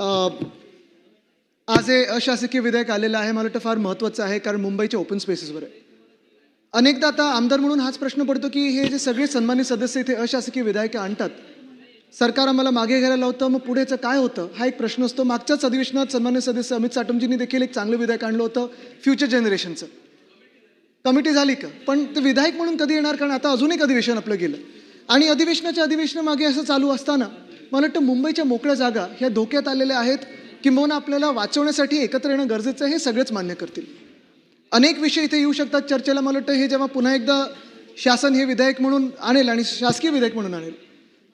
आज हे अशासकीय विधेयक आलेलं आहे. मला वाटतं फार महत्त्वाचं आहे, कारण मुंबईच्या ओपन स्पेसेसवर आहे. अनेकदा आता आमदार म्हणून हाच प्रश्न पडतो की हे जे सगळे सन्मानित सदस्य इथे अशासकीय विधेयकं आणतात, सरकार आम्हाला मागे घ्यायला लावतं, मग पुढेचं काय होतं हा एक प्रश्न असतो. मागच्याच अधिवेशनात सन्मान्य सदस्य अमित साटमजींनी देखील एक चांगलं विधेयक आणलं होतं, फ्युचर जनरेशनचं. कमिटी झाली का? पण ते विधायक म्हणून कधी येणार? कारण आता अजून एक अधिवेशन आपलं गेलं आणि अधिवेशनामागे असं चालू असताना मला वाटतं मुंबईच्या मोकळ्या जागा ह्या धोक्यात आलेल्या आहेत. किंबहुना आपल्याला वाचवण्यासाठी एकत्र येणं गरजेचं आहे, हे सगळेच मान्य करतील. अनेक विषय इथे येऊ शकतात चर्चेला. मला वाटतं हे जेव्हा पुन्हा एकदा शासन हे विधेयक म्हणून आणेल आणि शासकीय विधेयक म्हणून आणेल,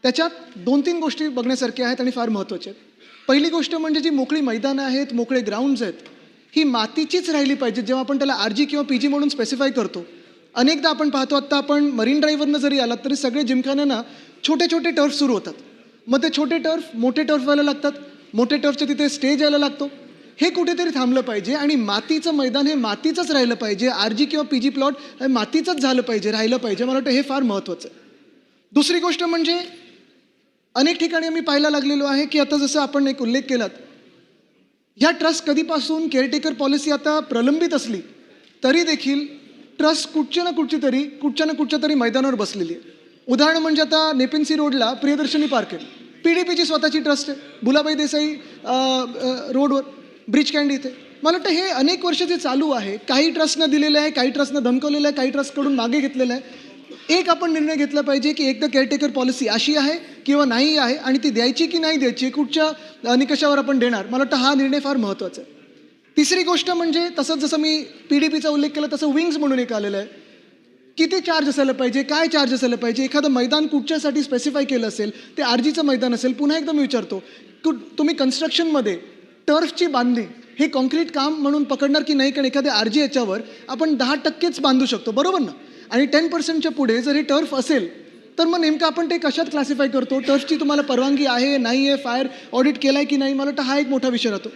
त्याच्यात 2-3 गोष्टी बघण्यासारख्या आहेत आणि फार महत्त्वाच्या आहेत. पहिली गोष्ट म्हणजे जी मोकळी मैदानं आहेत, मोकळे ग्राउंड्स आहेत, ही मातीचीच राहिली पाहिजे. जेव्हा आपण त्याला RG किंवा PG म्हणून स्पेसिफाय करतो, अनेकदा आपण पाहतो, आत्ता आपण मरीन ड्राईव्हवरनं जरी आलात तरी सगळे जिमखान्यांना छोटे छोटे टर्फ सुरू होतात. मग ते छोटे टर्फ मोठे टर्फ व्हायला लागतात, मोठे टर्फच्या तिथे स्टेज यायला लागतो. हे कुठेतरी थांबलं पाहिजे आणि मातीचं मैदान हे मातीचंच राहिलं पाहिजे. RG किंवा PG प्लॉट हे मातीचंच झालं पाहिजे, राहिलं पाहिजे. मला वाटतं हे फार महत्त्वाचं आहे. दुसरी गोष्ट म्हणजे अनेक ठिकाणी आम्ही पाहायला लागलेलो आहे की आता जसं आपण एक उल्लेख केलात, ह्या ट्रस्ट कधीपासून केअरटेकर पॉलिसी आता प्रलंबित असली तरी देखील ट्रस्ट कुठच्या ना कुठच्या तरी मैदानावर बसलेली आहे. उदाहरण म्हणजे आता नेपिन्सी रोडला प्रियदर्शनी पार्क आहे, PDPची स्वतःची ट्रस्ट आहे. बुलाबाई देसाई रोडवर ब्रिज कँडी इथे. मला वाटतं हे अनेक वर्ष जे चालू आहे, काही ट्रस्टनं दिलेलं आहे, काही ट्रस्टनं धमकवलेलं आहे, काही ट्रस्टकडून मागे घेतलेलं आहे. एक आपण निर्णय घेतला पाहिजे की एकदा केअरटेकर पॉलिसी अशी आहे किंवा नाही आहे आणि ती द्यायची की नाही द्यायची, कुठच्या निकषावर आपण देणार. मला वाटतं हा निर्णय फार महत्त्वाचा आहे. तिसरी गोष्ट म्हणजे तसंच जसं मी PDPचा उल्लेख केला तसं विंग्स म्हणून एक आलेलं आहे. किती चार्ज असायला पाहिजे, काय चार्ज असायला पाहिजे, एखादं मैदान कुठच्यासाठी स्पेसिफाय केलं असेल, ते RGचं मैदान असेल. पुन्हा एकदा मी विचारतो, तुम्ही कन्स्ट्रक्शनमध्ये टर्फची बांधणी हे कॉन्क्रीट काम म्हणून पकडणार की नाही? कारण एखाद्या RG याच्यावर आपण 10%च बांधू शकतो, बरोबर ना? आणि 10%च्या पुढे जर हे टर्फ असेल तर मग नेमकं आपण ते कशात क्लासिफाय करतो? टर्फची तुम्हाला परवानगी आहे नाही आहे, फायर ऑडिट केला आहे की नाही? मला वाटतं हा एक मोठा विषय राहतो.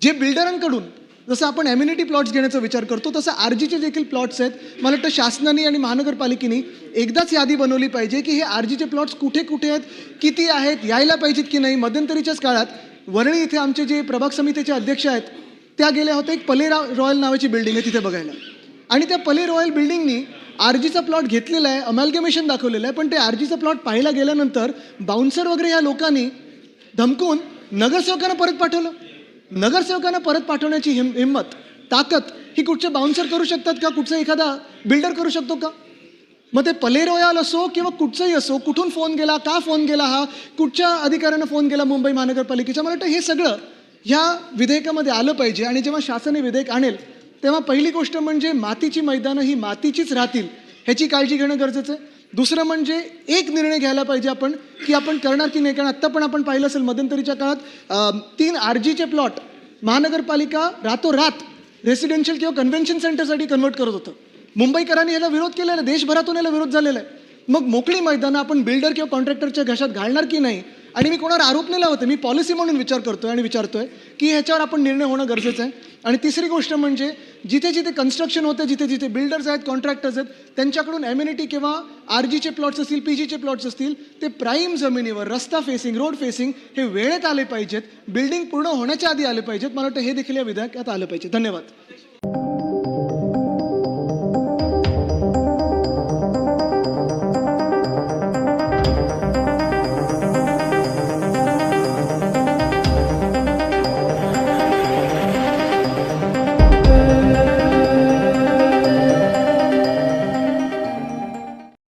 जे बिल्डरांकडून जसं आपण ॲम्युनिटी प्लॉट्स घेण्याचा विचार करतो, तसं RGचे देखील प्लॉट्स आहेत. मला वाटतं शासनाने आणि महानगरपालिकेने एकदाच यादी बनवली पाहिजे की हे RGचे प्लॉट्स कुठे कुठे आहेत, किती आहेत, यायला पाहिजेत की नाही. मध्यंतरीच्याच काळात वरळी इथे आमचे जे प्रभाग समितीचे अध्यक्ष आहेत त्या गेल्या होत्या. एक पले रॉयल नावाची बिल्डिंग आहे तिथे बघायला, आणि त्या पले रॉयल बिल्डिंगनी RGचा प्लॉट घेतलेला आहे, अमॅल्गमेशन दाखवलेलं आहे. पण ते RGचा प्लॉट पाहायला गेल्यानंतर बाउन्सर वगैरे या लोकांनी धमकून नगरसेवकांना परत पाठवलं. नगरसेवकांना परत पाठवण्याची हिंमत, ताकद ही कुठचे बाउन्सर करू शकतात का? कुठचा एखादा बिल्डर करू शकतो का? मग ते पले रॉयल असो किंवा कुठचंही असो, कुठून फोन गेला, का फोन गेला, हा कुठच्या अधिकाऱ्यानं फोन गेला मुंबई महानगरपालिकेच्या, मला वाटतं हे सगळं ह्या विधेयकामध्ये आलं पाहिजे. आणि जेव्हा शासन हे विधेयक आणेल तेव्हा पहिली गोष्ट म्हणजे मातीची मैदानं ही मातीचीच राहतील ह्याची काळजी घेणं गरजेचं आहे. दुसरं म्हणजे एक निर्णय घ्यायला पाहिजे आपण की आपण करणार की नाही. कारण आत्ता पण आपण पाहिलं असेल मध्यंतरीच्या काळात 3 RGचे प्लॉट महानगरपालिका रातोरात रेसिडेन्शियल किंवा कन्व्हेन्शन सेंटरसाठी कन्वर्ट करत होतं. मुंबईकरांनी याला विरोध केलेला आहे, देशभरातून याला विरोध झालेला आहे. मग मोकळी मैदानं आपण बिल्डर किंवा कॉन्ट्रॅक्टरच्या घशात घालणार की नाही? आणि मी कोणावर आरोप नाही लावते, मी पॉलिसी म्हणून विचार करतोय आणि विचारतोय की ह्याच्यावर आपण निर्णय होणं गरजेचं आहे. आणि तिसरी गोष्ट म्हणजे जिथे जिथे कन्स्ट्रक्शन होतं, जिथे जिथे बिल्डर्स आहेत, कॉन्ट्रॅक्टर्स आहेत, त्यांच्याकडून ॲम्युनिटी किंवा RGचे प्लॉट्स असतील, PGचे प्लॉट्स असतील, ते प्राईम जमिनीवर रस्ता फेसिंग, रोड फेसिंग हे वेळेत आले पाहिजेत, बिल्डिंग पूर्ण होण्याच्या आधी आले पाहिजेत. मला वाटतं हे देखील या विधेयकात आलं पाहिजे. धन्यवाद.